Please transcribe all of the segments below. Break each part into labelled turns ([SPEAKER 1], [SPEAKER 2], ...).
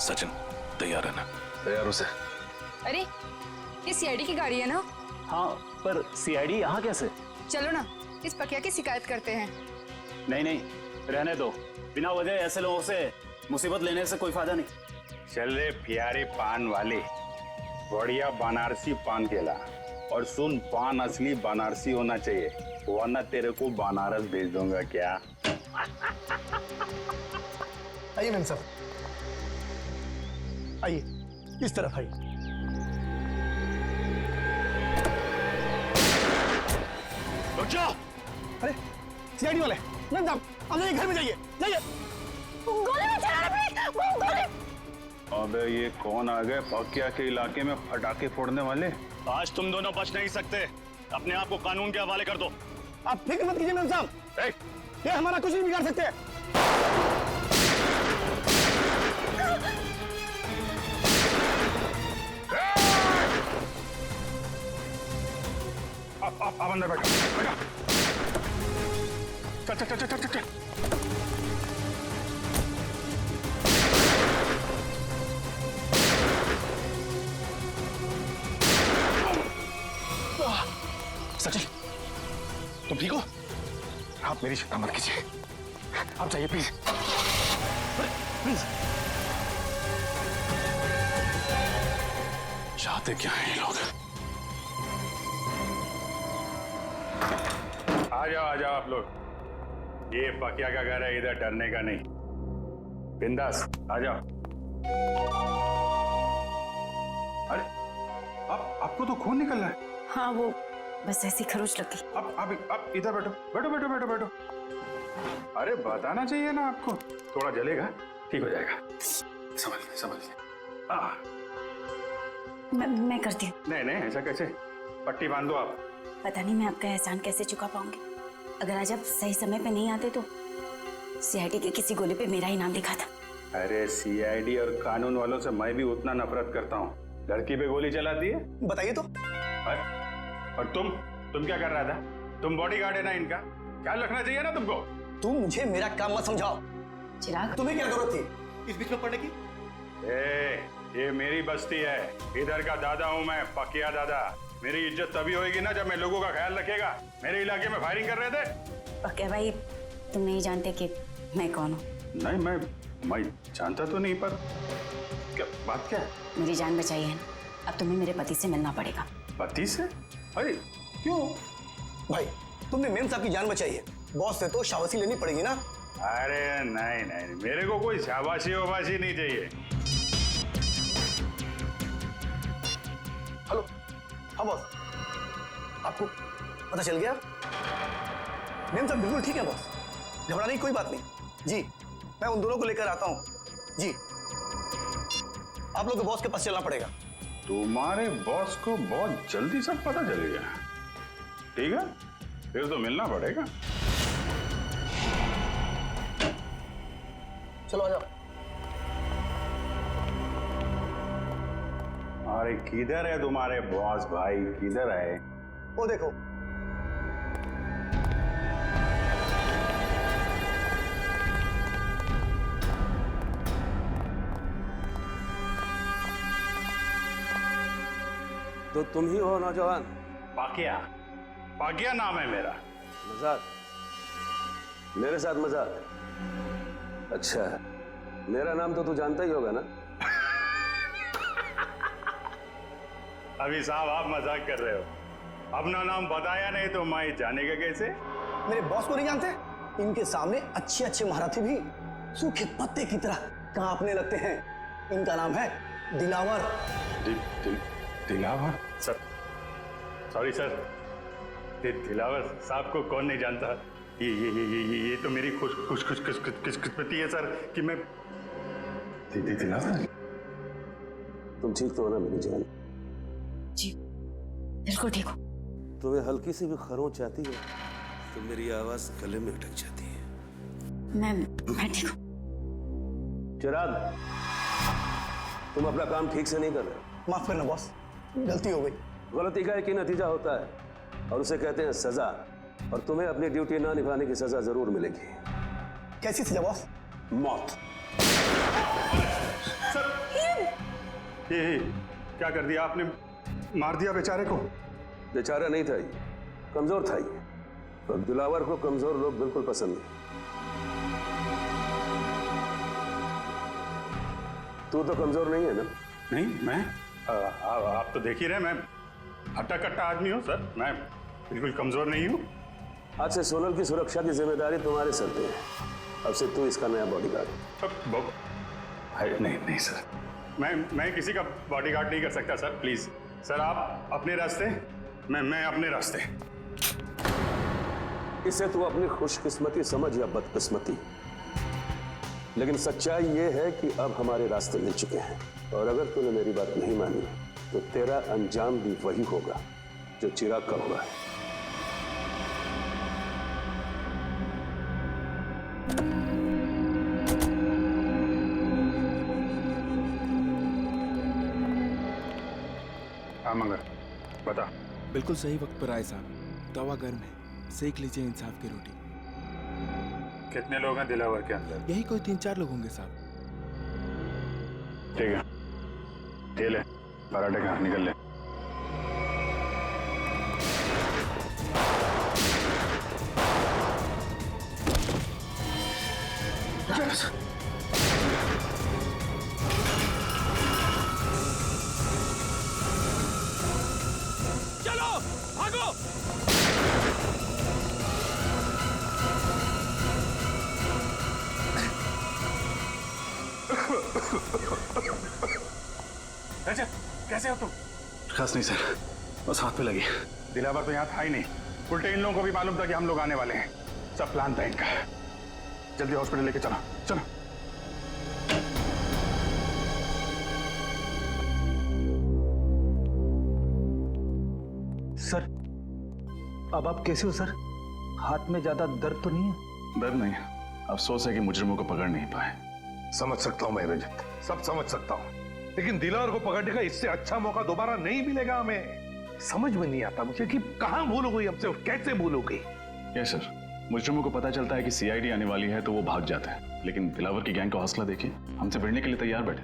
[SPEAKER 1] सचिन तैयार है ना? तैयार हो सर।
[SPEAKER 2] अरे ये सीआईडी की गाड़ी है ना?
[SPEAKER 3] हाँ, पर सीआईडी यहाँ कैसे?
[SPEAKER 2] चलो ना इस पकिया की शिकायत करते हैं।
[SPEAKER 3] नहीं नहीं, रहने दो। बिना वजह ऐसे लोगों से मुसीबत लेने से कोई फायदा नहीं।
[SPEAKER 4] चल रे प्यारे पान वाले, बढ़िया बनारसी पान केला। और सुन, पान असली बनारसी होना चाहिए, वरना तेरे को बनारस भेज दूंगा। क्या?
[SPEAKER 5] आइए मैम साहब, आइए इस तरफ आइए।
[SPEAKER 1] रुक जाओ।
[SPEAKER 5] अरे सीआईडी वाले, मैम साहब आप जाइए, घर में जाइए, जाइए।
[SPEAKER 2] गोली में चला रहा है, गोली।
[SPEAKER 4] अबे ये कौन आ गए पकिया के इलाके में पटाखे फोड़ने वाले?
[SPEAKER 3] आज तुम दोनों बच नहीं सकते। अपने आप को कानून के हवाले कर दो।
[SPEAKER 5] आप फिक्र मत कीजिए मैम साहब, ये हमारा कुछ नहीं बिगाड़ सकते।
[SPEAKER 4] आप अंदर बैठो, बैठो। चल चल चल चल चल।
[SPEAKER 1] सचिन तुम ठीक हो? आप मेरी चिंता मत कीजिए, आप जाइए प्लीज, प्लीज। चाहते क्या हैं ये लोग?
[SPEAKER 4] आ जाओ आप लोग। ये पकिया का घर है, इधर डरने का नहीं। बिंदास आ जाओ। अरे आपको तो खून निकल रहा है।
[SPEAKER 6] हाँ, वो बस ऐसी खरोच लग गई।
[SPEAKER 4] आप इधर बैठो, बैठो बैठो बैठो बैठो। अरे बताना चाहिए ना आपको, थोड़ा जलेगा, ठीक हो जाएगा। संभल।
[SPEAKER 6] मैं करती हूँ।
[SPEAKER 4] नहीं ऐसा कैसे? पट्टी बांध दो आप।
[SPEAKER 6] पता नहीं मैं आपका एहसान कैसे चुका पाऊंगी। अगर आज आप सही समय पे नहीं आते तो सीआईडी के किसी गोले पे मेरा ही नाम लिखा था।
[SPEAKER 4] अरे सीआईडी और कानून वालों से मैं भी उतना नफरत करता हूँ। लड़की पे गोली चलाती है।
[SPEAKER 5] बताइए तो।
[SPEAKER 4] और तुम क्या कर रहा था? तुम बॉडीगार्ड है ना इनका, ख्याल रखना चाहिए ना तुमको।
[SPEAKER 5] तुम मुझे मेरा काम मत समझाओ।
[SPEAKER 6] चिराग,
[SPEAKER 5] तुम्हें क्या जरूरत थी इस बीच में पड़ने की?
[SPEAKER 4] ये मेरी बस्ती है, इधर का दादा हूँ मैं, पकिया दादा। मेरी इज्जत तभी होगी ना जब मैं लोगों का ख्याल रखेगा। मेरे इलाके में फायरिंग कर रहे थे।
[SPEAKER 6] पक्या भाई, तुम नहीं जानते कि मैं कौन हूँ।
[SPEAKER 4] नहीं, मैं जानता तो नहीं, पर क्या बात क्या है?
[SPEAKER 6] मेरी जान बचाई है ना, अब तुम्हें मेरे पति से मिलना पड़ेगा।
[SPEAKER 4] पति से? अरे क्यों?
[SPEAKER 5] भाई तुमने मेम साहब की जान बचाई है, बॉस से तो शाबाशी लेनी पड़ेगी ना।
[SPEAKER 4] अरे नहीं, मेरे को कोई शाबाशी वाबाशी नहीं चाहिए।
[SPEAKER 5] हेलो, हाँ बॉस, आपको पता चल गया? मेम साहब बिल्कुल ठीक है बॉस, घबराने की कोई बात नहीं। जी मैं उन दोनों को लेकर आता हूँ। जी आप लोग को बॉस के पास चलना पड़ेगा।
[SPEAKER 4] तुम्हारे बॉस को बहुत जल्दी सब पता चल गया। ठीक है, फिर तो मिलना पड़ेगा।
[SPEAKER 5] चलो आ जाओ।
[SPEAKER 4] अरे किधर है तुम्हारे बॉस भाई, किधर है?
[SPEAKER 5] वो देखो।
[SPEAKER 7] तो तुम ही हो नौजवान?
[SPEAKER 4] पाकिया नाम है मेरा।
[SPEAKER 7] मजाक? मेरे साथ मजाक? अच्छा, मेरा नाम तो तू जानता ही होगा ना?
[SPEAKER 4] अभी साहब आप मजाक कर रहे हो, अपना नाम बताया नहीं तो मैं जानेगा कैसे?
[SPEAKER 5] मेरे बॉस को नहीं जानते? इनके सामने अच्छे अच्छे महारथी भी सूखे पत्ते की तरह कांपने लगते हैं। इनका नाम है Dilawar.
[SPEAKER 4] Dilawar? Sir sorry sir, Dilawar साहब को कौन नहीं जानता? ये तो मेरी खुशकिस्मती है सर कि मैं दिलावर।
[SPEAKER 7] तुम ठीक तो हो ना मेरी जान?
[SPEAKER 6] जी बिल्कुल ठीक हो।
[SPEAKER 7] तुम्हें हल्की सी भी खरोंच आती है तो मेरी आवाज गले में अटक जाती है।
[SPEAKER 6] मैं ठीक हूँ।
[SPEAKER 7] चिराग, तुम अपना काम ठीक से नहीं कर रहे।
[SPEAKER 5] माफ करना बॉस, गलती हो गई।
[SPEAKER 7] गलती का एक ही नतीजा होता है और उसे कहते हैं सजा, और तुम्हें अपनी ड्यूटी ना निभाने की सजा जरूर मिलेगी।
[SPEAKER 5] कैसी सजा बॉस?
[SPEAKER 7] मौत।
[SPEAKER 4] सर ये क्या कर दिया आपने? मार दिया बेचारे को?
[SPEAKER 7] बेचारा नहीं था ये, कमजोर था ये। और दिलावर को कमजोर लोग बिल्कुल पसंद नहीं। तू तो कमजोर नहीं है ना?
[SPEAKER 4] नहीं, मैं आप तो देख ही रहे, मैं हट्टा कट्टा आदमी हूँ सर, मैं बिल्कुल कमजोर नहीं हूँ।
[SPEAKER 7] आज से सोनल की सुरक्षा की जिम्मेदारी तुम्हारे सर पे है। अब से तू इसका नया बॉडीगार्ड।
[SPEAKER 4] नहीं नहीं सर, मैं किसी का बॉडीगार्ड नहीं कर सकता सर, प्लीज सर, आप अपने रास्ते, मैं अपने रास्ते।
[SPEAKER 7] इसे तू अपनी खुशकिस्मती समझ या बदकिस्मती, लेकिन सच्चाई ये है कि अब हमारे रास्ते मिल चुके हैं। और अगर तूने मेरी बात नहीं मानी तो तेरा अंजाम भी वही होगा जो चिराग का हुआ है।
[SPEAKER 4] हाँ मंगर, बता।
[SPEAKER 8] बिल्कुल सही वक्त पर आए साहब। तवा गर्म है, सेक लीजिए इंसाफ की रोटी।
[SPEAKER 4] कितने लोग हैं दिलावर के अंदर?
[SPEAKER 8] यही कोई 3-4 लोग होंगे साहब।
[SPEAKER 4] ठीक है, ये ले पराठे खा, निकल ले।
[SPEAKER 8] चलो भागो।
[SPEAKER 4] अच्छा, कैसे हो तुम? खास नहीं सर, बस हाथ पे लगी। दिलावर तो यहाँ था ही नहीं, उल्टे इन लोगों को भी मालूम था कि हम लोग आने वाले हैं। सब प्लान था इनका। जल्दी हॉस्पिटल लेके चलो, चलो।
[SPEAKER 5] सर, अब आप कैसे हो सर? हाथ में ज्यादा दर्द तो नहीं है?
[SPEAKER 1] दर्द नहीं, अफसोस है कि मुजरिमों को पकड़ नहीं पाए।
[SPEAKER 9] समझ सकता हूं मैं रजत, सब समझ सकता हूं, लेकिन दिलावर को पकड़ने का इससे अच्छा मौका दोबारा नहीं मिलेगा हमें। समझ में नहीं आता मुझे कि कहां भूल हो गई हमसे और कैसे भूल हो गई।
[SPEAKER 1] यस सर, मुजरिमों को पता चलता है कि सीआईडी आने वाली है तो वो भाग जाते हैं, लेकिन दिलावर की गैंग का हौसला देखिए, हमसे भिड़ने के लिए तैयार बैठे।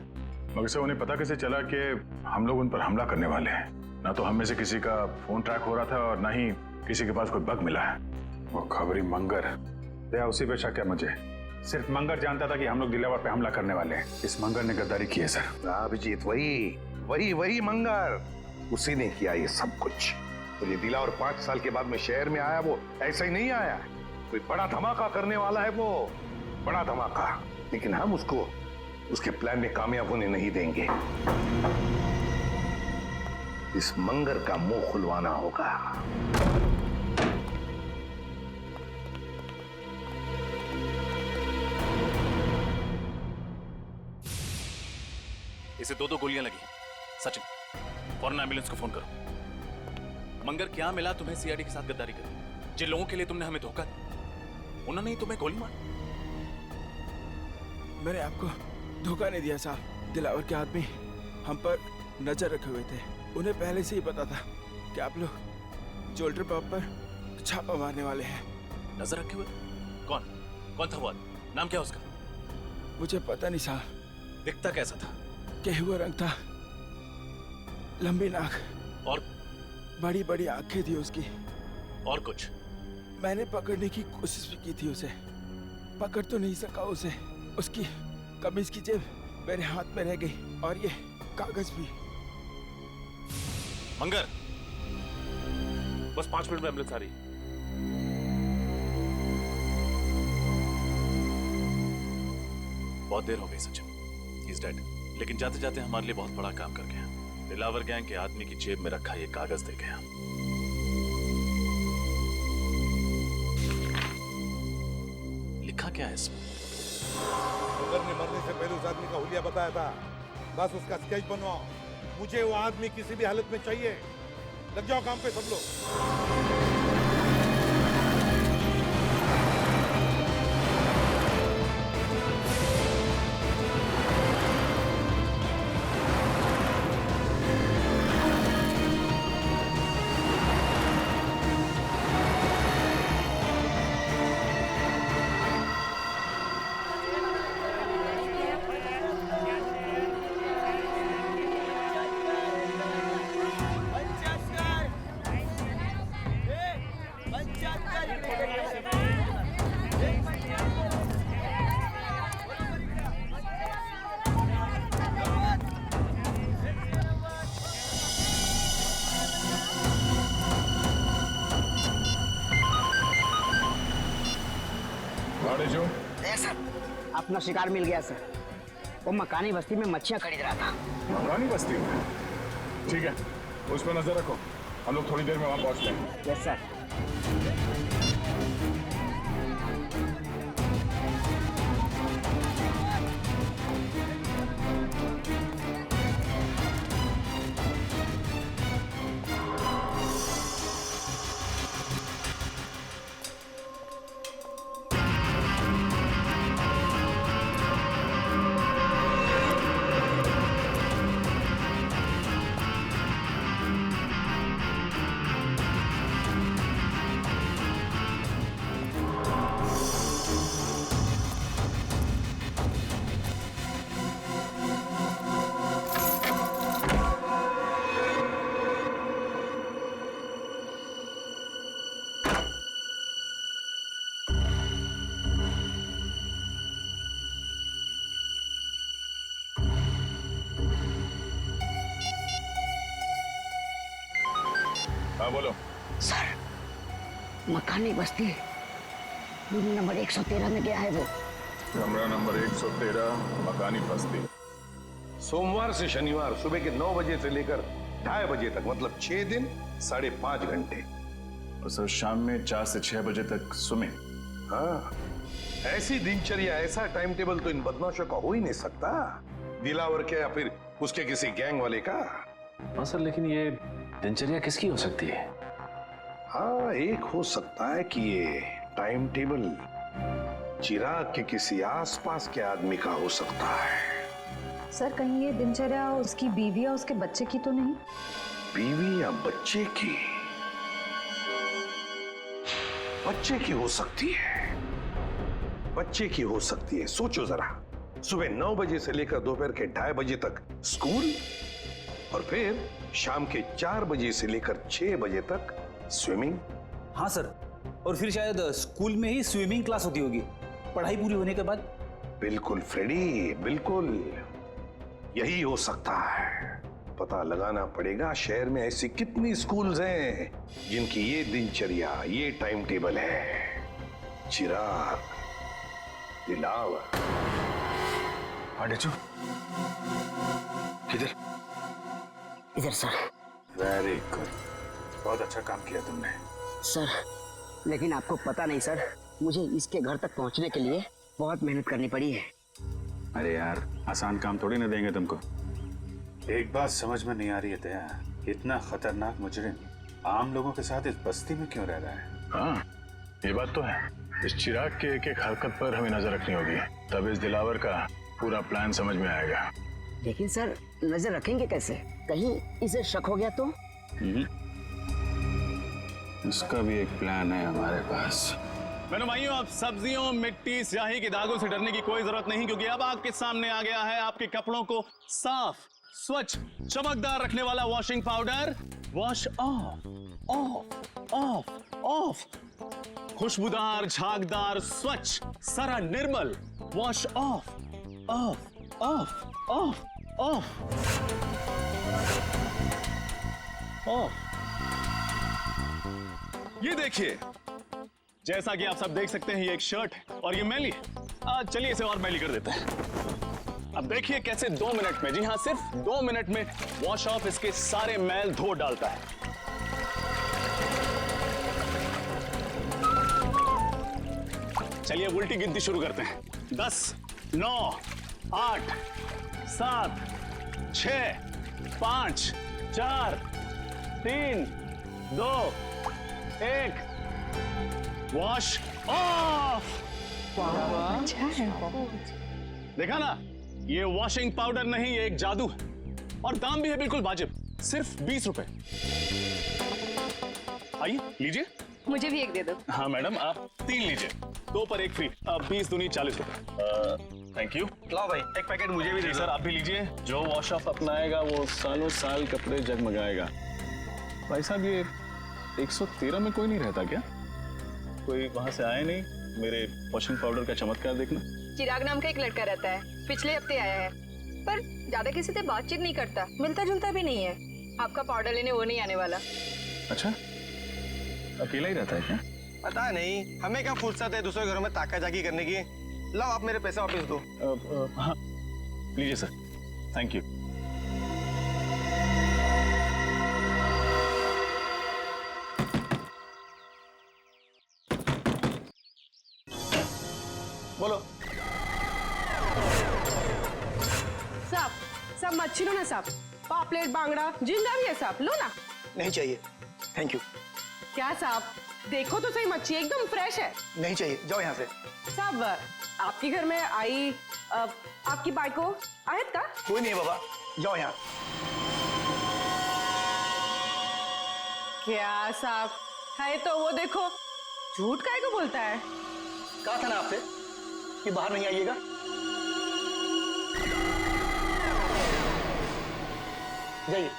[SPEAKER 4] मगर से उन्हें पता कैसे चला कि हम लोग उन पर हमला करने वाले हैं? ना तो हम में से किसी का फोन ट्रैक हो रहा था और ना ही किसी के पास कोई बग मिला है। वो खबरी मंगर, दया उसी पे शक है मुझे। सिर्फ मंगर जानता था कि हम लोग दिलावर पे हमला करने वाले हैं। इस मंगर ने गद्दारी की है सर।
[SPEAKER 9] अभिजीत, वही मंगर, उसी ने किया ये सब कुछ। तो ये दिलावर 5 साल के बाद में शहर में आया, वो ऐसा ही नहीं आया, कोई बड़ा धमाका करने वाला है, वो बड़ा धमाका। लेकिन हम उसको उसके प्लान में कामयाब होने नहीं देंगे। इस मंगर का मुंह खुलवाना होगा।
[SPEAKER 10] इसे 2 गोलियां लगी। सचिन, फौरन एम्बुलेंस को फोन करो। मंगर, क्या मिला तुम्हें सीआईडी के साथ गद्दारी करके? जिन लोगों के लिए तुमने हमें धोखा दिया, उन्होंने ही तुम्हें गोली मारी।
[SPEAKER 8] मैंने आपको धोखा नहीं दिया साहब। दिलावर के आदमी हम पर नजर रखे हुए थे। उन्हें पहले से ही पता था कि आप लोग जोल्टर पब पर छापा मारने वाले हैं।
[SPEAKER 10] नजर रखे हुए? कौन था वो आदमी? नाम क्या उसका?
[SPEAKER 8] मुझे पता नहीं साहब।
[SPEAKER 10] दिखता कैसा था?
[SPEAKER 8] गेहुआ रंग था, लंबी नाक
[SPEAKER 10] और
[SPEAKER 8] बड़ी बड़ी आंखें थी उसकी।
[SPEAKER 10] और कुछ?
[SPEAKER 8] मैंने पकड़ने की कोशिश भी की थी उसे, पकड़ तो नहीं सका उसे। उसकी कमीज की जेब मेरे हाथ में रह गई और ये कागज भी।
[SPEAKER 10] मंगर, बस 5 मिनट में एम्बुलेंस आ रही। बहुत देर हो गई सचिन, ही इज डेड। लेकिन जाते जाते हमारे लिए बहुत बड़ा काम कर गया। दिलावर गैंग के आदमी की जेब में रखा ये कागज दे गया। लिखा क्या है इसमें?
[SPEAKER 9] मंगर ने मरने से पहले उस आदमी का हुलिया बताया था। बस उसका स्केच बनवाओ। मुझे वो आदमी किसी भी हालत में चाहिए। लग जाओ काम पे सब लोग।
[SPEAKER 5] है सर।
[SPEAKER 11] अपना शिकार मिल गया सर। वो मकानी बस्ती में मच्छियाँ खरीद रहा था।
[SPEAKER 12] मकानी बस्ती में? ठीक है, उस पर नजर रखो, हम लोग थोड़ी देर में वहां पहुंचते हैं।
[SPEAKER 11] Yes sir.
[SPEAKER 12] हाँ बोलो।
[SPEAKER 11] सर, मकानी बस्ती रूम नंबर 113 में गया है वो।
[SPEAKER 12] कमरा नंबर 113, मकानी बस्ती।
[SPEAKER 9] सोमवार से शनिवार सुबह के 9 बजे से लेकर 2:30 बजे तक, मतलब 6 दिन 5.5 घंटे।
[SPEAKER 12] और सर शाम में 4 से 6 बजे तक स्विमिंग।
[SPEAKER 9] हाँ, ऐसी दिनचर्या, ऐसा टाइम टेबल तो इन बदमाशों का हो ही नहीं सकता। दिलावर के या फिर उसके किसी गैंग वाले का।
[SPEAKER 10] हाँ सर, लेकिन ये दिनचर्या किसकी हो सकती है?
[SPEAKER 9] हाँ, एक हो सकता है कि ये टाइम टेबल चिराग के किसी आसपास के आदमी का हो सकता है।
[SPEAKER 2] सर, कहीं ये दिनचर्या उसकी बीवी या उसके बच्चे की तो नहीं?
[SPEAKER 9] बीवी या बच्चे की? बच्चे की हो सकती है, बच्चे की हो सकती है। सोचो जरा, सुबह 9 बजे से लेकर दोपहर के 2:30 बजे तक स्कूल, और फिर शाम के 4 बजे से लेकर 6 बजे तक स्विमिंग।
[SPEAKER 13] हाँ सर, और फिर शायद स्कूल में ही स्विमिंग क्लास होती होगी पढ़ाई पूरी होने के बाद।
[SPEAKER 9] बिल्कुल फ्रेडी, बिल्कुल यही हो सकता है। पता लगाना पड़ेगा शहर में ऐसी कितनी स्कूल्स हैं जिनकी ये दिनचर्या, ये टाइम टेबल है। चिराग, दिलावर।
[SPEAKER 1] पांडेचू, किधर?
[SPEAKER 11] इधर सर।
[SPEAKER 12] वेरी गुड, बहुत अच्छा काम किया तुमने।
[SPEAKER 11] सर, लेकिन आपको पता नहीं सर, मुझे इसके घर तक पहुंचने के लिए बहुत मेहनत करनी पड़ी है।
[SPEAKER 12] अरे यार, आसान काम थोड़ी ना देंगे तुमको। एक बात समझ में नहीं आ रही है दया, इतना खतरनाक मुजरिम आम लोगों के साथ इस बस्ती में क्यों रह रहा है?
[SPEAKER 4] हाँ, ये बात तो है। इस चिराग के एक एक हरकत पर हमें नजर रखनी होगी, तब इस दिलावर का पूरा प्लान समझ में आएगा।
[SPEAKER 11] लेकिन सर, नजर रखेंगे कैसे? कहीं इसे शक हो गया तो?
[SPEAKER 12] इसका भी एक प्लान है हमारे पास।
[SPEAKER 10] बहनों भाइयों, अब सब्जियों, मिट्टी, स्याही के दागों से डरने की कोई जरूरत नहीं, क्योंकि अब आपके सामने आ गया है आपके कपड़ों को साफ, स्वच्छ, चमकदार रखने वाला washing powder. Wash off, off, off, off. खुशबूदार, झागदार, स्वच्छ, सारा निर्मल। Wash off, off, off, off, off, off. ये देखिए, जैसा कि आप सब देख सकते हैं, ये एक शर्ट है और ये मैली है। चलिए इसे और मैली कर देते हैं। अब देखिए कैसे 2 मिनट में, जी हाँ सिर्फ 2 मिनट में वॉश ऑफ इसके सारे मैल धो डालता है। चलिए उल्टी गिनती शुरू करते हैं। 10, 9, 8, 7, 6, 5, 4, 3, 2, 1। Wash off.
[SPEAKER 2] अच्छा है।
[SPEAKER 10] देखा ना, ये वॉशिंग पाउडर नहीं, ये एक जादू है, और दाम भी है बिल्कुल वाजिब, सिर्फ 20 रुपए। आइए लीजिए।
[SPEAKER 2] मुझे भी एक दे दो।
[SPEAKER 10] हाँ मैडम, आप 3 लीजिए, 2 पर 1 फ्री। 20 दूनी 40 रुपए। Thank you.
[SPEAKER 5] लाओ भाई, एक पैकेट मुझे भी दे दो।
[SPEAKER 10] सर आप भी लीजिए। जो वॉश ऑफ अपनाएगा वो सालों साल कपड़े जगमगाएगा। भाई साहब, ये 113 में कोई नहीं रहता क्या? कोई वहां से आया नहीं मेरे वॉशिंग पाउडर का चमत्कार देखना?
[SPEAKER 2] चिराग नाम का एक लड़का रहता है, पिछले हफ्ते आया है, पर ज्यादा किसी से बातचीत नहीं करता, मिलता जुलता भी नहीं है। आपका पाउडर लेने वो नहीं आने वाला।
[SPEAKER 12] अच्छा, अकेला ही रहता है क्या?
[SPEAKER 5] पता नहीं, हमें क्या फुर्सत है दूसरे घरों में ताका झाकी करने की। लाओ आप मेरे पैसे वापस दो।
[SPEAKER 10] हाँ लीजिए सर, थैंक यू।
[SPEAKER 5] बोलो।
[SPEAKER 14] साहब सब मच्छी लो ना साहब, पापलेट बांगड़ा जिंदा भी है साहब, लो ना।
[SPEAKER 5] नहीं चाहिए, थैंक यू।
[SPEAKER 14] क्या साहब, देखो तो सही, मच्छी एकदम फ्रेश है।
[SPEAKER 5] नहीं चाहिए, जाओ यहाँ से।
[SPEAKER 14] साहब आपके घर में आई आपकी बाइको आयत का?
[SPEAKER 5] कोई नहीं है बाबा, जाओ यहाँ।
[SPEAKER 14] क्या साहब है तो वो देखो, झूठ काहे को बोलता है?
[SPEAKER 5] कहा था ना आपसे कि बाहर नहीं आइएगा। जाइए,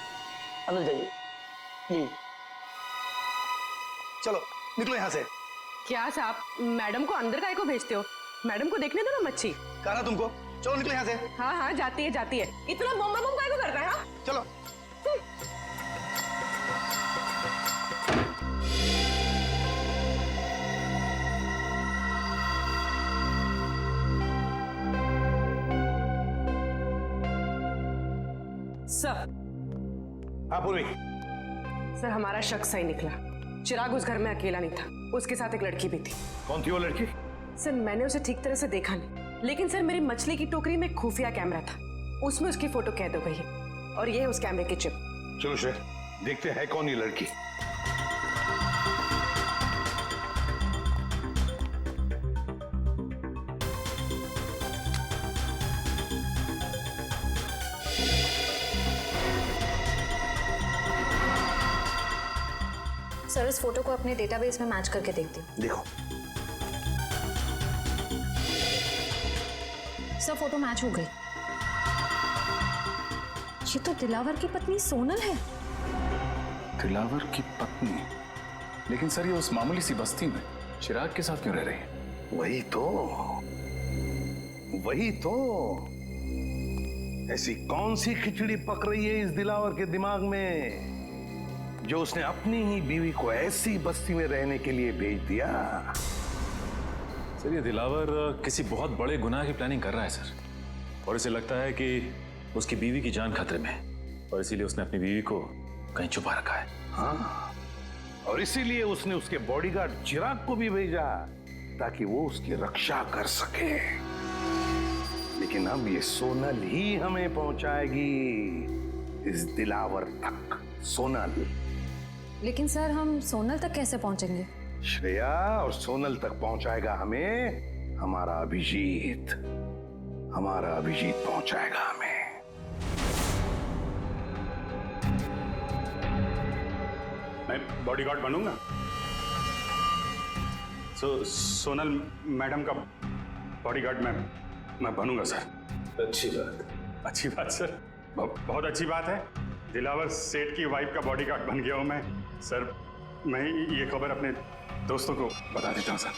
[SPEAKER 5] अंदर जाइए प्लीज। चलो निकलो यहाँ से।
[SPEAKER 14] क्या साहब, मैडम को अंदर काहे को भेजते हो? मैडम को देखने दो ना मच्छी।
[SPEAKER 5] कहा ना तुमको, चलो निकलो यहाँ से।
[SPEAKER 14] हाँ हाँ जाती है जाती है, इतना बम बम काहे को करता है? हाँ
[SPEAKER 5] चलो।
[SPEAKER 14] सर।
[SPEAKER 9] हाँ पूर्वी।
[SPEAKER 14] सर हमारा शक सही निकला, चिराग उस घर में अकेला नहीं था, उसके साथ एक लड़की भी थी।
[SPEAKER 9] कौन थी वो लड़की?
[SPEAKER 14] सर मैंने उसे ठीक तरह से देखा नहीं, लेकिन सर मेरी मछली की टोकरी में एक खुफिया कैमरा था, उसमें उसकी फोटो कैद हो गई है और ये है उस कैमरे की चिप।
[SPEAKER 9] चलो श्रेय, देखते हैं कौन ये लड़की।
[SPEAKER 2] सर इस फोटो को अपने डेटाबेस में मैच करके देखती हूँ।
[SPEAKER 5] देखो।
[SPEAKER 2] सर फोटो मैच हो गई। ये तो दिलावर की पत्नी सोनल है।
[SPEAKER 1] दिलावर की पत्नी? लेकिन सर ये उस मामूली सी बस्ती में चिराग के साथ क्यों रह रही है?
[SPEAKER 9] वही तो ऐसी कौन सी खिचड़ी पक रही है इस दिलावर के दिमाग में जो उसने अपनी ही बीवी को ऐसी बस्ती में रहने के लिए भेज दिया?
[SPEAKER 12] सर ये दिलावर किसी बहुत बड़े गुनाह की प्लानिंग कर रहा है सर, और इसे लगता है कि उसकी बीवी की जान खतरे में है और इसीलिए उसने अपनी बीवी को कहीं छुपा रखा है।
[SPEAKER 9] हाँ, और इसीलिए उसने उसके बॉडीगार्ड चिराग को भी भेजा ताकि वो उसकी रक्षा कर सके। लेकिन अब ये सोनल ही हमें पहुंचाएगी इस दिलावर तक। सोनल।
[SPEAKER 2] लेकिन सर हम सोनल तक कैसे पहुंचेंगे?
[SPEAKER 9] श्रेया और सोनल तक पहुंचाएगा हमें हमारा अभिजीत। हमारा अभिजीत पहुंचाएगा हमें।
[SPEAKER 4] मैं बॉडीगार्ड बनूंगा। सोनल मैडम का बॉडीगार्ड मैं बनूंगा सर। अच्छी बात सर, बहुत अच्छी बात है। दिलावर सेठ की वाइफ का बॉडीगार्ड बन गया हूं मैं सर। मैं ये खबर अपने दोस्तों को बता देता हूं सर।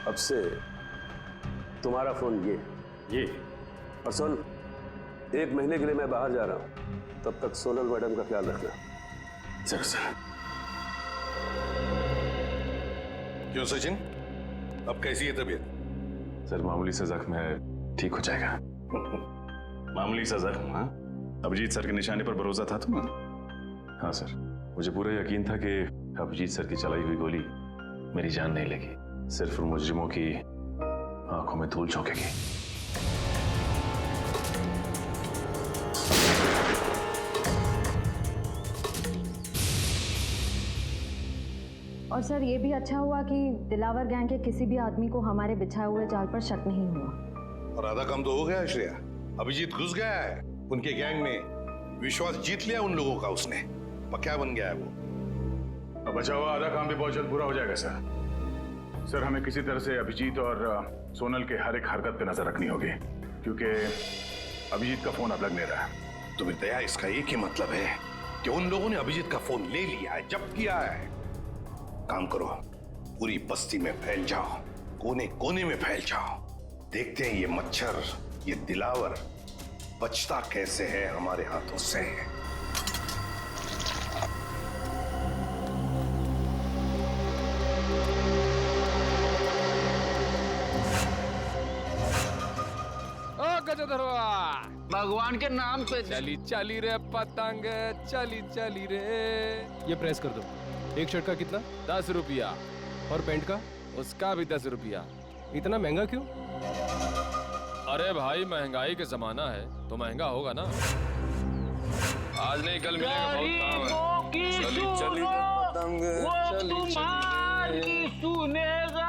[SPEAKER 7] अब से तुम्हारा फोन ये और सुन, 1 महीने के लिए मैं बाहर जा रहा हूं, तब तक सोनल मैडम का ख्याल रखना।
[SPEAKER 4] सर।
[SPEAKER 9] क्यों सचिन, अब कैसी है तबीयत?
[SPEAKER 12] सर मामूली सा जख्म है, ठीक हो जाएगा।
[SPEAKER 4] मामूली सा जख्म? हाँ,
[SPEAKER 12] अभिजीत सर के निशाने पर भरोसा था तुम्हें? हाँ सर, मुझे पूरा यकीन था कि अभिजीत सर की चलाई हुई गोली मेरी जान नहीं लेगी, सिर्फ मुजरिमों की आंखों में धूल झोंकेगी।
[SPEAKER 2] और सर ये भी अच्छा हुआ कि दिलावर गैंग के किसी भी आदमी को हमारे बिछाए हुए जाल पर शक नहीं हुआ।
[SPEAKER 9] और आधा काम तो हो गया है श्रेया। अभिजीत घुस गया है उनके गैंग में, विश्वास जीत लिया उन लोगों का उसने, पक्का बन गया है वो।
[SPEAKER 4] अब बचा हुआ आधा काम भी बहुत जल्द पूरा हो जाएगा सर। सर हमें किसी तरह से अभिजीत और सोनल के हर एक हरकत पे नजर रखनी होगी, क्योंकि अभिजीत का फोन अब लग नहीं रहा है।
[SPEAKER 9] तुम्हें दया, इसका एक ही मतलब है कि उन लोगों ने अभिजीत का फोन ले लिया है, जब्त किया है। काम करो, पूरी बस्ती में फैल जाओ, कोने कोने में फैल जाओ। देखते हैं ये मच्छर, ये दिलावर बचता कैसे है हमारे हाथों से।
[SPEAKER 15] गजधरवा।
[SPEAKER 16] भगवान के नाम पे
[SPEAKER 15] चली चली रे पतंग, चली चली रे। ये प्रेस कर दो। एक शर्ट का कितना? 10 रुपया। और पैंट का? उसका भी 10 रुपया। इतना महंगा क्यों? अरे भाई महंगाई का जमाना है तो महंगा होगा ना। आज नहीं कल मिलेगा, बहुत काम है। चली चली रे पतंग, चली चली रे।
[SPEAKER 16] सुनेगा।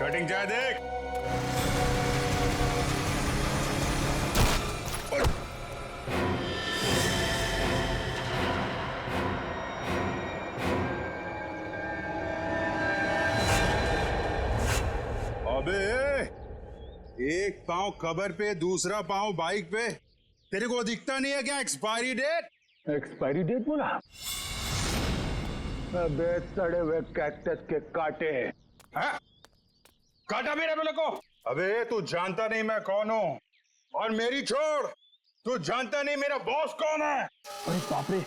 [SPEAKER 4] कटिंग चाहे देख। अबे एक पाँव खबर पे दूसरा पाँव बाइक पे, तेरे को दिखता नहीं है क्या एक्सपायरी डेट?
[SPEAKER 9] एक्सपायरी डेट बोला? अबे सड़े हुए कैक्टस के कांटे।
[SPEAKER 4] हाँ? काटा मेरे बोले को? अबे तू जानता नहीं मैं कौन हूँ, और मेरी छोड़, तू जानता नहीं मेरा बॉस कौन है।
[SPEAKER 5] अरे बाप रे,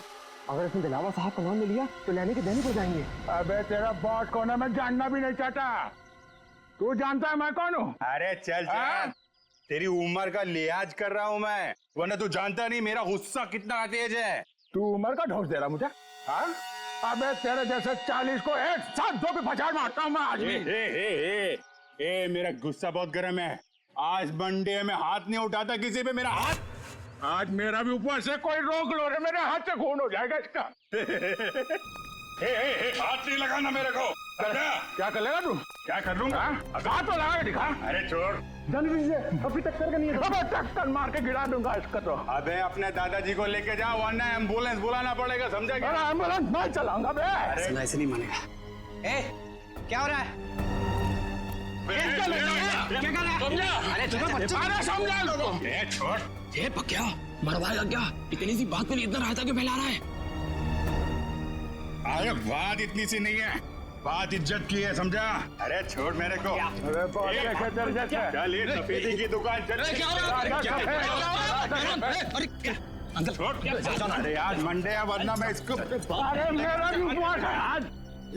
[SPEAKER 5] अगर इसने दिलावर साहब का नाम ले लिया तो लेने के देने पड़ जाएंगे।
[SPEAKER 9] अबे तेरा बॉस कौन है मैं जानना भी नहीं चाहता। तू जानता है मैं कौन हूँ?
[SPEAKER 4] अरे चल चल, तेरी उम्र का लिहाज कर रहा हूँ मैं, वरना तू जानता नहीं मेरा गुस्सा कितना तेज है।
[SPEAKER 9] तू उम्र का ढोस दे रहा मुझे? हाँ? अबे तेरे जैसे 40 को एक साथ दो पे पछाड़ मारता हूँ मैं आज भी।
[SPEAKER 4] ए मेरा गुस्सा बहुत गर्म है। आज मंडे में हाथ नहीं उठाता किसी पे मेरा हाथ।
[SPEAKER 9] आज मेरा भी उपवास है, कोई रोक लो रे, मेरे हाथ से खून हो जाएगा इसका।
[SPEAKER 4] हाथ नहीं लगाना मेरे को।
[SPEAKER 9] क्या कर लेगा तू?
[SPEAKER 4] क्या कर लूंगा?
[SPEAKER 9] हाथ तो लगा के दिखा।
[SPEAKER 4] अरे छोड़,
[SPEAKER 9] जल्दी से, अभी टक्कर का नहीं है। अबे टक्कर मार के गिरा दूंगा इसका तो।
[SPEAKER 4] अबे अपने दादाजी को लेके जाओ, वरना एम्बुलेंस बुलाना पड़ेगा, समझा क्या?
[SPEAKER 9] अरे एम्बुलेंस मैं चलाऊंगा बे।
[SPEAKER 5] ऐसे नहीं मानेगा।
[SPEAKER 16] ए, क्या हो रहा है?
[SPEAKER 9] क्या कर रहा है?
[SPEAKER 16] अरे
[SPEAKER 9] समझा लोगों।
[SPEAKER 4] छोड़।
[SPEAKER 16] ये पक्या मरवाएगा क्या? इतनी सी बात पे इतना रायता क्यों फैला रहा है?
[SPEAKER 4] अरे बात इतनी सी नहीं है, बात इज्जत की है, समझा? अरे छोड़ मेरे को।
[SPEAKER 9] अरे बहुत खेचर जैसे।
[SPEAKER 4] चल ये सफेदी की दुकान चल।
[SPEAKER 16] अंकल
[SPEAKER 4] छोड़। अरे आज मंडे है, वरना मैं इसको।
[SPEAKER 9] अरे मेरा भी उपवास है आज,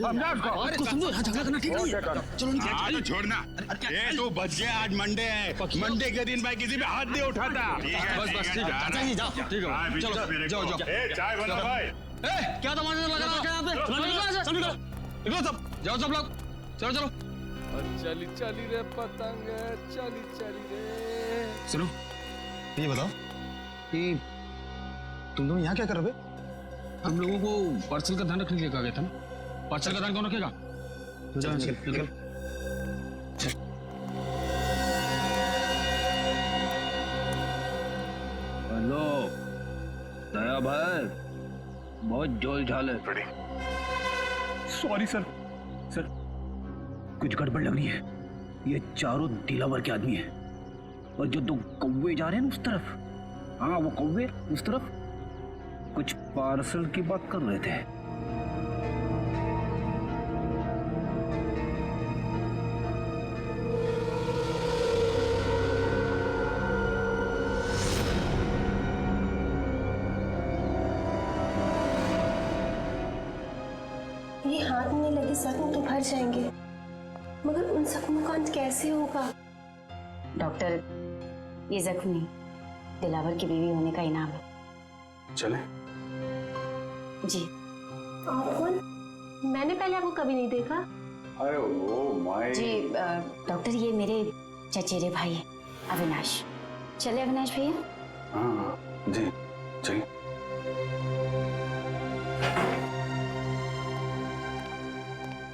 [SPEAKER 9] समझा उसको?
[SPEAKER 16] अरे कुछ समझो, झगड़ा करना ठीक नहीं है। चलो
[SPEAKER 4] हाँ तो छोड़ना। ये तू बच गया, आज मंडे है, मंडे के दिन भाई किसी पे हाथ नहीं उठाता।
[SPEAKER 16] बस बस ठीक है, चाचा जी जाओ। ठीक है चलो जाओ जाओ।
[SPEAKER 4] चाय बना भाई।
[SPEAKER 16] क्या तमाशा लगा रहा है यहाँ पे? निकलो सब, जाओ सब लोग, चलो चलो।
[SPEAKER 15] चली चली रे पतंग, चली चली रे।
[SPEAKER 5] सुनो, ये बताओ कि तुम दोनों यहाँ क्या कर रहे हो?
[SPEAKER 16] हम लोगों को पार्सल का ध्यान रखने के लिए कहा गया था ना। पार्सल का ध्यान कौन रखेगा?
[SPEAKER 5] निकल।
[SPEAKER 16] हेलो दया भाई, बहुत जोल झाल है।
[SPEAKER 13] सॉरी सर, सर कुछ गड़बड़ लग रही है। ये चारों दिलावर के आदमी हैं, और जो 2 कौवे जा रहे हैं उस तरफ, हाँ वो कौवे उस तरफ कुछ पार्सल की बात कर रहे थे।
[SPEAKER 17] ये हाथ में लगे जख्म तो भर जाएंगे, मगर उन जख्मों का अंत कैसे होगा?
[SPEAKER 6] डॉक्टर, ये जख्म नहीं, दिलावर की बीवी होने का इनाम है।
[SPEAKER 12] चले?
[SPEAKER 17] जी। आप कौन? मैंने पहले आपको कभी नहीं देखा।
[SPEAKER 4] अरे ओ माय।
[SPEAKER 6] जी डॉक्टर, ये मेरे चचेरे भाई हैं, अविनाश। चले अविनाश भैया?
[SPEAKER 12] हाँ जी चलिए।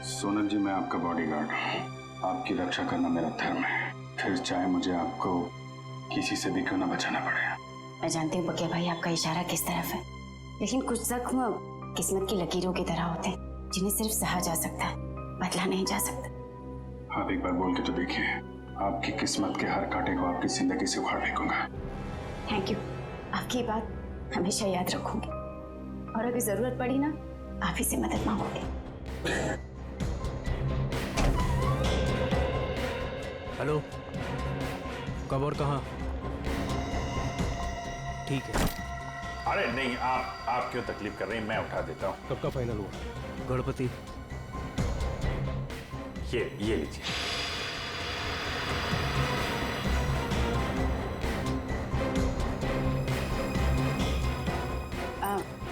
[SPEAKER 12] सोनल जी, मैं आपका बॉडीगार्ड हूँ, आपकी रक्षा करना मेरा धर्म है, फिर चाहे मुझे आपको किसी से भी क्यों ना बचाना पड़े।
[SPEAKER 6] मैं जानती हूँ पकिया भाई आपका इशारा किस तरफ है, लेकिन कुछ जख्म किस्मत की लकीरों की तरह होते हैं जिन्हें सिर्फ सहा जा सकता है, बदला नहीं जा सकता।
[SPEAKER 12] आप एक बार बोल के तो देखिए, आपकी किस्मत के हर कांटे को आपकी जिंदगी से उखाड़ फेंकूंगा।
[SPEAKER 6] थैंक यू, आपकी बात हमेशा याद रखूंगी, और अगर जरूरत पड़ी ना, आप ही से मदद मांगोगे।
[SPEAKER 15] हेलो, कब और कहाँ? ठीक है।
[SPEAKER 12] अरे नहीं, आप क्यों तकलीफ कर रहे हैं, मैं उठा देता हूँ।
[SPEAKER 15] कब का फाइनल हुआ? गणपति।
[SPEAKER 12] ये लीजिए।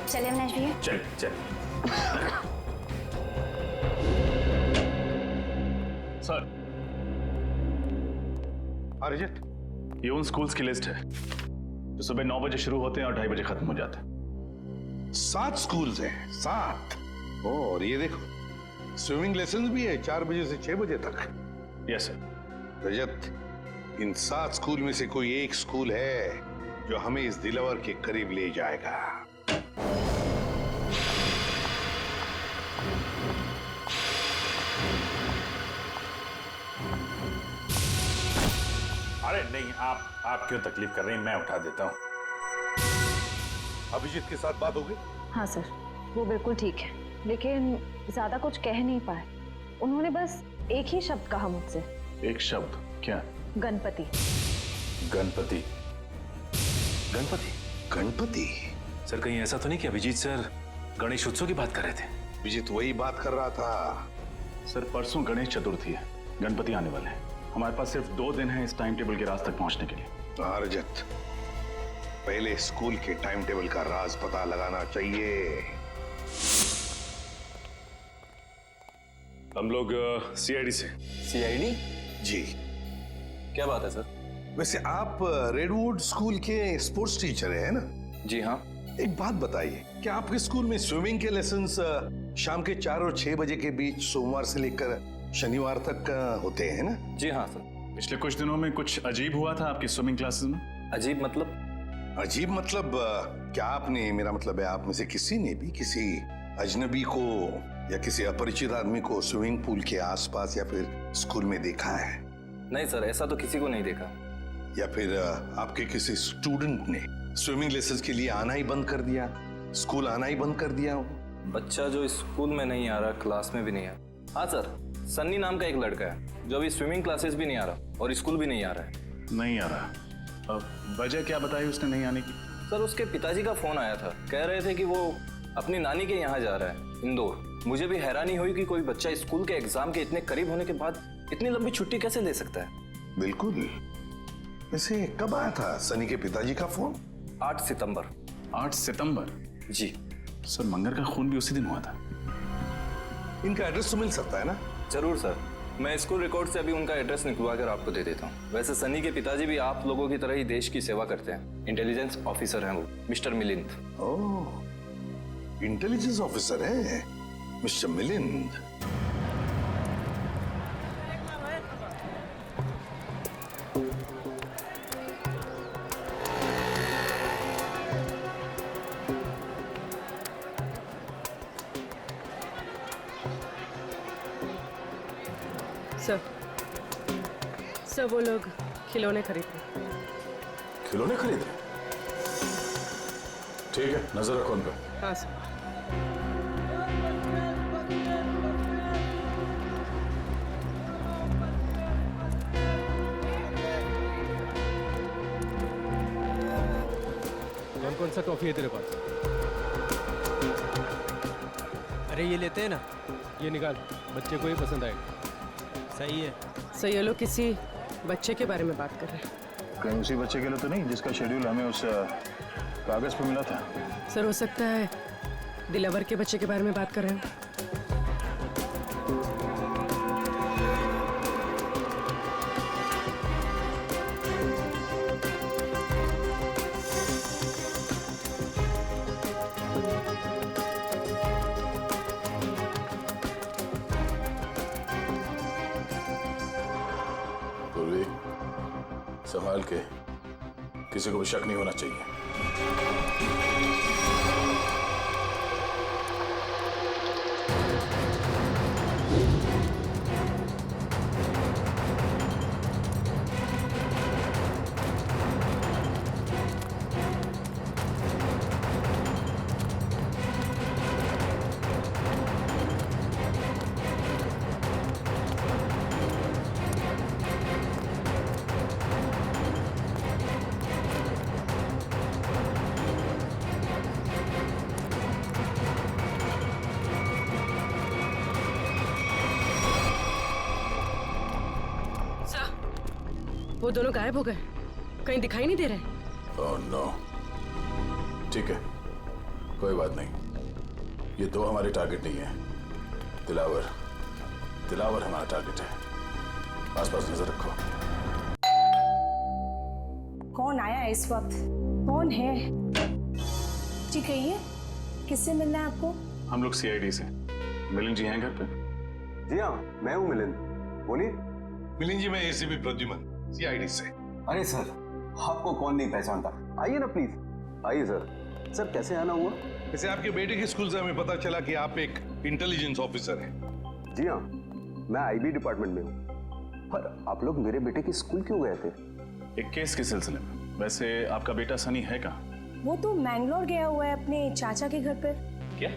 [SPEAKER 6] चलिए अविनाश भैया।
[SPEAKER 12] चल।
[SPEAKER 10] सर,
[SPEAKER 12] अरिजीत, ये उन स्कूल्स की लिस्ट है जो सुबह 9 बजे शुरू होते हैं और 2:30 बजे खत्म हो जाते हैं।
[SPEAKER 9] 7 स्कूल्स हैं, 7। और ये देखो, स्विमिंग लेसन भी है 4 बजे से 6 बजे तक।
[SPEAKER 12] Yes sir.
[SPEAKER 9] रजत, इन 7 स्कूल में से कोई एक स्कूल है जो हमें इस दिलावर के करीब ले जाएगा।
[SPEAKER 12] अरे नहीं, आप क्यों तकलीफ कर रहे हैं, मैं उठा देता हूँ।
[SPEAKER 9] अभिजीत के साथ बात हो गई?
[SPEAKER 18] हाँ सर, वो बिल्कुल ठीक है, लेकिन ज्यादा कुछ कह नहीं पाए। उन्होंने बस एक ही शब्द कहा मुझसे।
[SPEAKER 12] एक शब्द? क्या?
[SPEAKER 18] गणपति।
[SPEAKER 12] गणपति?
[SPEAKER 9] गणपति?
[SPEAKER 12] सर, कहीं ऐसा तो नहीं कि अभिजीत सर गणेश उत्सव की बात कर रहे थे?
[SPEAKER 9] अभिजीत वही बात कर रहा था।
[SPEAKER 12] सर, परसों गणेश चतुर्थी है, गणपति आने वाले हैं। हमारे पास सिर्फ 2 दिन है इस टाइम टेबल के राज तक पहुंचने के लिए।
[SPEAKER 9] रजत, पहले स्कूल के टाइम टेबल का राज पता लगाना चाहिए।
[SPEAKER 12] हम लोग सीआईडी से।
[SPEAKER 9] सीआईडी? जी।
[SPEAKER 12] क्या बात है सर?
[SPEAKER 9] वैसे आप रेडवुड स्कूल के स्पोर्ट्स टीचर हैं ना?
[SPEAKER 12] जी हाँ।
[SPEAKER 9] एक बात बताइए, क्या आपके स्कूल में स्विमिंग के लेसन्स शाम के 4 और 6 बजे के बीच सोमवार से लेकर शनिवार तक होते हैं ना?
[SPEAKER 12] जी हाँ सर। पिछले कुछ दिनों में कुछ अजीब हुआ था आपकी स्विमिंग क्लासेस में।
[SPEAKER 9] अजीब मतलब? अजीब मतलब क्या आपने, मेरा मतलब है आप में से किसी ने भी किसी अजनबी को या किसी अपरिचित आदमी को स्विमिंग पूल के आसपास या फिर स्कूल में देखा है?
[SPEAKER 19] नहीं सर, ऐसा तो किसी को नहीं देखा।
[SPEAKER 9] या फिर आपके किसी स्टूडेंट ने स्विमिंग लेसन्स के लिए आना ही बंद कर दिया, स्कूल आना ही बंद कर दिया हो?
[SPEAKER 19] बच्चा जो स्कूल में नहीं आ रहा, क्लास में भी नहीं आ रहा। हाँ सर, सन्नी नाम का एक लड़का है जो अभी स्विमिंग क्लासेस भी नहीं आ रहा और स्कूल भी नहीं आ रहा है।
[SPEAKER 12] नहीं आ रहा? अब वजह क्या बताई उसने नहीं आने की?
[SPEAKER 19] सर, उसके पिताजी का फोन आया था, कह रहे थे कि वो अपनी नानी के यहाँ जा रहा है, इंदौर। मुझे भी हैरानी हुई कि कोई बच्चा स्कूल के एग्जाम के इतने करीब होने के बाद इतनी लंबी छुट्टी कैसे ले सकता है।
[SPEAKER 9] बिल्कुल। वैसे कब आया था सनी के पिताजी का फोन?
[SPEAKER 19] 8 सितंबर।
[SPEAKER 12] 8 सितंबर?
[SPEAKER 19] जी
[SPEAKER 12] सर, मंगर का खून भी उसी दिन हुआ था।
[SPEAKER 9] इनका एड्रेस तो मिल सकता है ना?
[SPEAKER 19] जरूर सर, मैं स्कूल रिकॉर्ड से अभी उनका एड्रेस निकलवा कर आपको दे देता हूँ। वैसे सनी के पिताजी भी आप लोगों की तरह ही देश की सेवा करते हैं, इंटेलिजेंस ऑफिसर हैं वो, मिस्टर मिलिंद।
[SPEAKER 9] ओह, इंटेलिजेंस ऑफिसर है मिस्टर मिलिंद।
[SPEAKER 14] सर वो लोग खिलौने खरीद रहे।
[SPEAKER 12] खिलौने खरीद रहे? ठीक है, नजर रखो उन पर।
[SPEAKER 14] हाँ सर।
[SPEAKER 15] कौन सा टॉफी है तेरे पास?
[SPEAKER 8] अरे ये लेते हैं ना।
[SPEAKER 15] ये निकाल, बच्चे को ही पसंद आएगा।
[SPEAKER 8] सही है।
[SPEAKER 14] सर, ये लोग किसी बच्चे के बारे में बात कर रहे हैं।
[SPEAKER 12] कहीं उसी बच्चे के लिए तो नहीं जिसका शेड्यूल हमें उस कागज पर मिला था?
[SPEAKER 14] सर, हो सकता है दिलावर के बच्चे के बारे में बात कर रहे हैं।
[SPEAKER 12] संभाल के, किसी को भी शक नहीं होना चाहिए।
[SPEAKER 14] वो दोनों गायब हो गए, कहीं दिखाई नहीं दे रहे।
[SPEAKER 12] Oh no. ठीक है, कोई बात नहीं। ये दो हमारे टारगेट नहीं है। दिलावर हमारा टारगेट है। आसपास नजर रखो।
[SPEAKER 17] कौन आया है इस वक्त? कौन है? जी कहिए, किससे मिलना है आपको?
[SPEAKER 12] हम लोग सीआईडी से। मिलिंद जी हैं घर पे?
[SPEAKER 7] जी हाँ, मैं हूँ मिलिंद, बोलिए।
[SPEAKER 9] मिलिंद जी, मैं एसीपी प्रद्युमन, सीआईडी से।
[SPEAKER 7] अरे सर, आपको कौन नहीं पहचानता, आइए ना प्लीज। आइए सर। सर कैसे आना हुआ?
[SPEAKER 9] वैसे आपके बेटे के स्कूल से हमें पता चला कि आप एक इंटेलिजेंस ऑफिसर हैं।
[SPEAKER 7] जी हाँ, मैं आईबी डिपार्टमेंट में हूँ। पर आप लोग मेरे बेटे के स्कूल क्यों गए थे?
[SPEAKER 12] एक केस के सिलसिले में। वैसे आपका बेटा सनी है कहाँ?
[SPEAKER 17] वो तो मैंगलोर गया हुआ है अपने चाचा के घर पे।
[SPEAKER 12] क्या?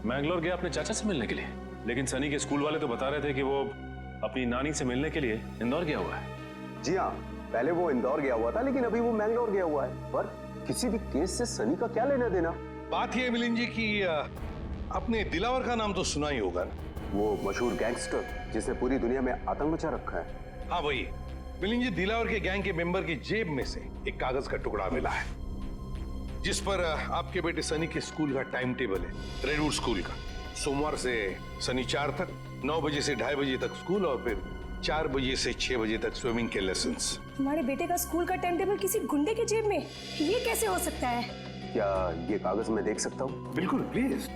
[SPEAKER 12] मैंगलोर गया अपने चाचा से मिलने के लिए? लेकिन सनी के स्कूल वाले तो बता रहे थे कि वो अपनी नानी से मिलने के लिए इंदौर गया हुआ है।
[SPEAKER 7] जी हाँ, पहले वो इंदौर गया हुआ था, लेकिन अभी वो मैंगलोर गया हुआ है। पर किसी भी केस से सनी का क्या लेना देना?
[SPEAKER 9] बात यह है मिलिंद जी कि आपने दिलावर का नाम तो सुना ही होगा ना?
[SPEAKER 7] वो मशहूर गैंगस्टर जिसने पूरी दुनिया में आतंक मचा रखा है।
[SPEAKER 9] हाँ वही। मिलिंद जी, दिलावर के गैंग के मेंबर की जेब में से एक कागज का टुकड़ा मिला है, जिस पर आपके बेटे सनी के स्कूल का टाइम टेबल है। रेडवुड स्कूल का सोमवार से शनिवार तक 9 बजे से 2:30 बजे तक स्कूल, और फिर 4 बजे से 6 बजे तक स्विमिंग के लेसन्स।
[SPEAKER 17] तुम्हारे बेटे का स्कूल का टाइम टेबल किसी गुंडे के जेब में? ये कैसे हो सकता है?
[SPEAKER 7] क्या ये कागज मैं देख सकता हूँ?
[SPEAKER 9] बिल्कुल, प्लीज।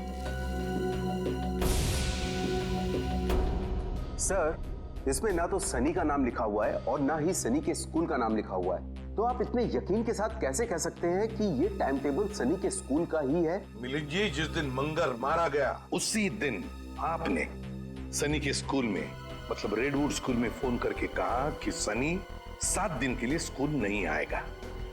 [SPEAKER 7] सर, इसमें ना तो सनी का नाम लिखा हुआ है और ना ही सनी के स्कूल का नाम लिखा हुआ है। तो आप इतने यकीन के साथ कैसे कह सकते हैं कि ये टाइम टेबल सनी के स्कूल का ही है?
[SPEAKER 9] मिलिंद जी, जिस दिन मंगर मारा गया उसी दिन आपने सनी के स्कूल में, मतलब रेडवुड स्कूल में फोन करके कहा कि सनी 7 दिन के लिए स्कूल नहीं आएगा।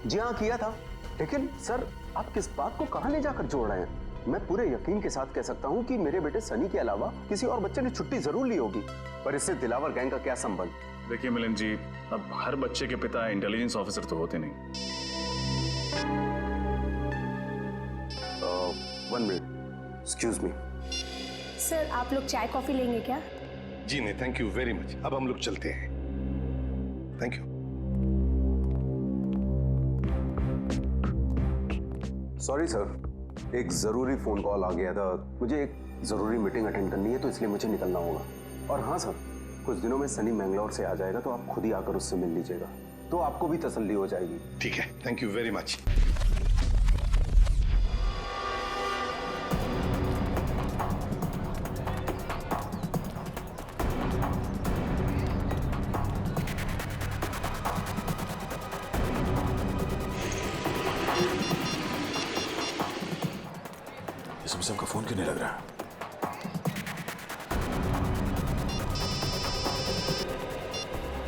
[SPEAKER 7] जी हाँ, किया था। लेकिन सर, आप किस बात को कहां ले जाकर जोड़ रहे हैं? मैं पूरे यकीन के साथ कह सकता हूं कि मेरे बेटे सनी के अलावा किसी और बच्चे ने छुट्टी जरूर ली होगी। पर इससे दिलावर गैंग का क्या संबंध?
[SPEAKER 12] देखिए मिलिंद जी, अब हर बच्चे के पिता इंटेलिजेंस ऑफिसर तो होते नहीं।
[SPEAKER 7] 1 मिनट, एक्सक्यूज मी।
[SPEAKER 17] सर, आप लोग चाय कॉफी लेंगे क्या?
[SPEAKER 9] जी नहीं, थैंक यू वेरी मच। अब हम लोग चलते हैं। Thank you.
[SPEAKER 7] सॉरी सर, एक जरूरी फोन कॉल आ गया था। मुझे एक जरूरी मीटिंग अटेंड करनी है, तो इसलिए मुझे निकलना होगा। और हाँ सर, कुछ दिनों में सनी मैंगलोर से आ जाएगा, तो आप खुद ही आकर उससे मिल लीजिएगा, तो आपको भी तसल्ली हो जाएगी।
[SPEAKER 9] ठीक है, थैंक यू वेरी मच।
[SPEAKER 12] इसमें सबका फोन क्यों नहीं लग रहा?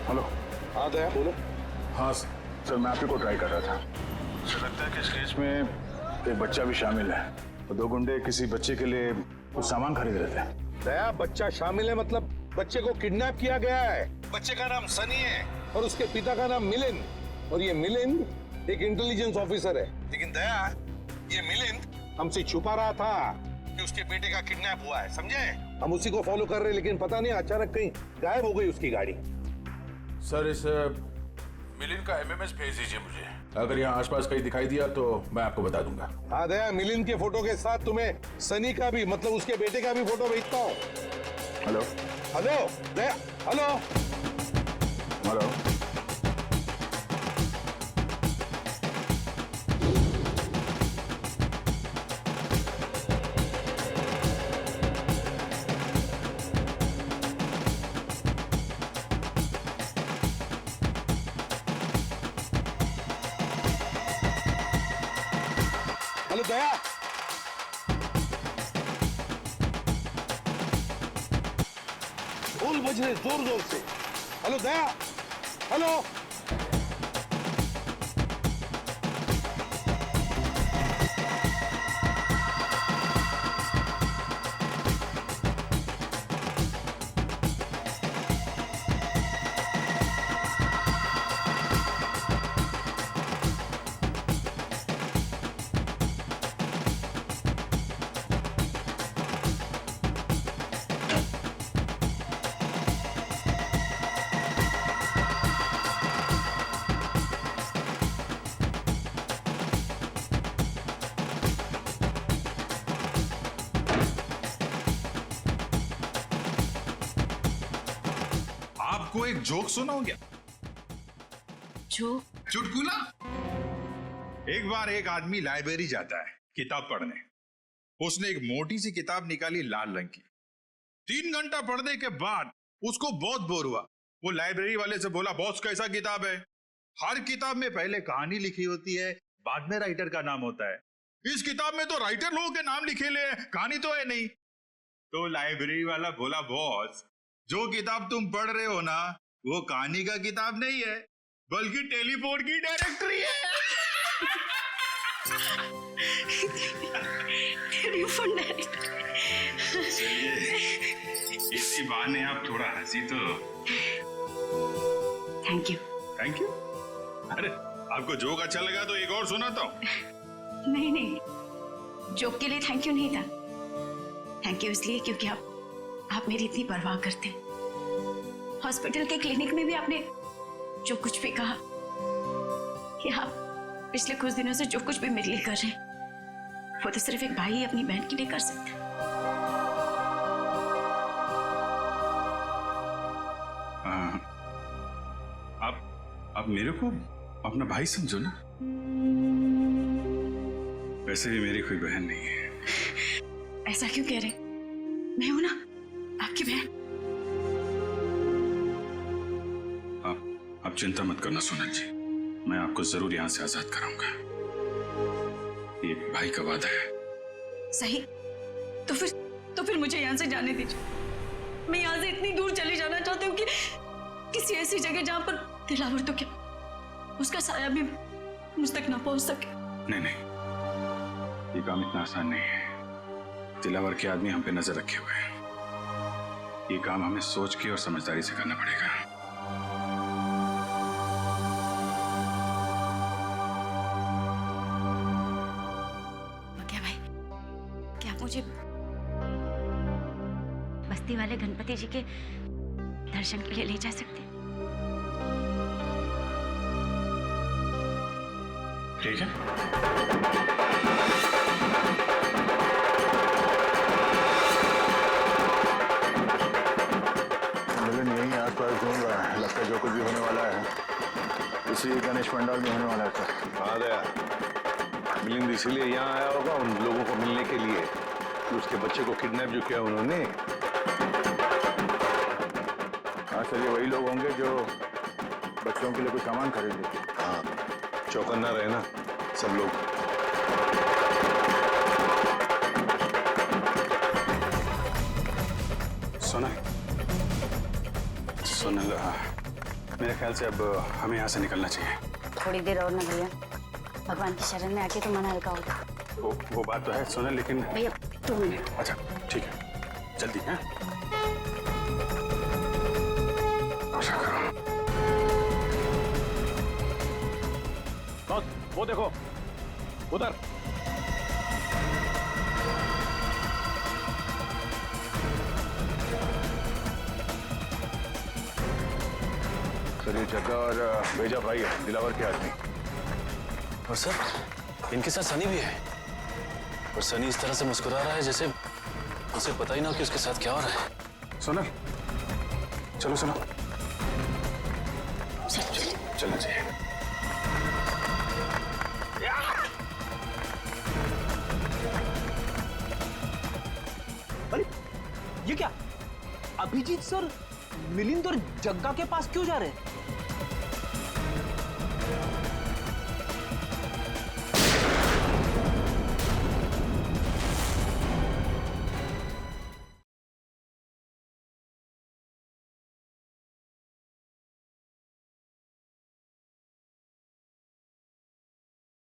[SPEAKER 12] हेलो।
[SPEAKER 9] हाँ दया, बोलो।
[SPEAKER 12] हाँ सर, मैं आपको ट्राई कर रहा था। मुझे लगता है कि इस केस में एक बच्चा भी शामिल है। तो 2 गुंडे किसी बच्चे के लिए कुछ सामान खरीद रहे थे।
[SPEAKER 9] दया, बच्चा शामिल है मतलब बच्चे को किडनैप किया गया है। बच्चे का नाम सनी है और उसके पिता का नाम मिलिंद, और ये मिलिंद एक इंटेलिजेंस ऑफिसर है। लेकिन दया, ये मिलिंद हमसे छुपा रहा था कि उसके बेटे का किडनैप हुआ है, समझे? हम उसी को फॉलो कर रहे हैं, लेकिन पता नहीं अचानक कहीं गायब हो गई उसकी गाड़ी।
[SPEAKER 12] सर, इस मिलिंद का एमएमएस भेज दीजिए मुझे। अगर यहाँ आसपास कहीं दिखाई दिया तो मैं आपको बता दूंगा।
[SPEAKER 9] हाँ दया, मिलिंद के फोटो के साथ तुम्हें सनी का भी, मतलब उसके बेटे का भी फोटो भेजता हूँ।
[SPEAKER 12] हेलो।
[SPEAKER 9] हेलो दया, हेलो
[SPEAKER 12] हेलो।
[SPEAKER 9] हेलो दया, ढोल बज रहे जोर जोर से। हेलो दया, हेलो। आपको एक जोक सुनाओ क्या?
[SPEAKER 6] जोक?
[SPEAKER 9] चुटकुला। एक बार एक आदमी लाइब्रेरी जाता है किताब पढ़ने। उसने एक मोटी सी किताब निकाली लाल रंग की। 3 घंटा पढ़ने के बाद उसको बहुत बोर हुआ। वो लाइब्रेरी वाले से बोला, बॉस कैसा किताब है? हर किताब में पहले कहानी लिखी होती है, बाद में राइटर का नाम होता है। इस किताब में तो राइटर लोगों के नाम लिखे ले, कहानी तो है नहीं। तो लाइब्रेरी वाला बोला, बॉस जो किताब तुम पढ़ रहे हो ना, वो कहानी का किताब नहीं है, बल्कि टेलीफोन की डायरेक्टरी है।
[SPEAKER 6] Telephone directory.
[SPEAKER 9] इसी बहाने आप थोड़ा हंसी तो।
[SPEAKER 6] Thank you.
[SPEAKER 9] Thank you? अरे आपको जोक अच्छा लगा तो एक और सुनाता हूँ।
[SPEAKER 6] नहीं, जोक के लिए थैंक यू नहीं था। थैंक यू इसलिए क्योंकि आप मेरी इतनी परवाह करते हैं। हॉस्पिटल के क्लिनिक में भी आपने जो कुछ भी कहा कि आप पिछले कुछ दिनों से जो कुछ भी मेरे लिए कर रहे हैं, वो तो सिर्फ एक भाई अपनी बहन के लिए कर सकता है।
[SPEAKER 9] आप मेरे को अपना भाई समझो ना। वैसे भी मेरी कोई बहन नहीं है।
[SPEAKER 6] ऐसा क्यों कह रहे? मैं हूं ना आपकी बहन।
[SPEAKER 9] आप चिंता मत करना सोनल जी, मैं आपको जरूर यहाँ से आजाद कराऊंगा। ये भाई का वादा है।
[SPEAKER 6] सही, तो फिर मुझे यहाँ से जाने दीजिए। मैं यहाँ से इतनी दूर चली जाना चाहती हूँ कि किसी ऐसी जगह जहाँ पर दिलावर तो क्या, उसका साया भी मुझ तक ना पहुंच सके।
[SPEAKER 9] नहीं, ये काम इतना आसान नहीं है। दिलावर के आदमी हम पे नजर रखे हुए हैं। ये काम हमें सोच के और समझदारी से करना पड़ेगा।
[SPEAKER 6] क्या भाई, क्या आप मुझे बस्ती वाले गणपति जी के दर्शन के लिए ले जा सकते हैं?
[SPEAKER 9] ठीक है।
[SPEAKER 1] मिलन यहीं आसपास घूम रहा है, लगता है जो कुछ भी होने वाला है इसी गणेश पंडाल में होने वाला है।
[SPEAKER 9] आ गया मिलिंद, इसीलिए यहाँ आया होगा उन लोगों को मिलने के लिए कि उसके बच्चे को किडनैप जो किया उन्होंने।
[SPEAKER 1] हाँ सर, ये वही लोग होंगे जो बच्चों के लिए कुछ सामान खरीदे।
[SPEAKER 9] हाँ, चौकन्ना रहना सब लोग। सोनल, मेरे ख्याल से अब हमें यहाँ से निकलना चाहिए।
[SPEAKER 6] थोड़ी देर और ना भैया, भगवान की शरण में आके तो मन हल्का होगा।
[SPEAKER 9] वो बात तो है सोनल, लेकिन
[SPEAKER 6] भैया 2 मिनट।
[SPEAKER 9] अच्छा ठीक है, जल्दी है। आशा करो।
[SPEAKER 3] वो देखो उधर।
[SPEAKER 1] सर ये जग्गा और बेजा भाई है, दिलावर के आदमी।
[SPEAKER 12] और सर इनके साथ सनी भी है, और सनी इस तरह से मुस्कुरा रहा है जैसे उसे पता ही ना हो कि उसके साथ क्या हो रहा है।
[SPEAKER 9] सोनल चलो चलो चलना चाहिए।
[SPEAKER 13] अरे ये क्या, अभिजीत सर मिलिंद और जग्गा के पास क्यों जा रहे हैं?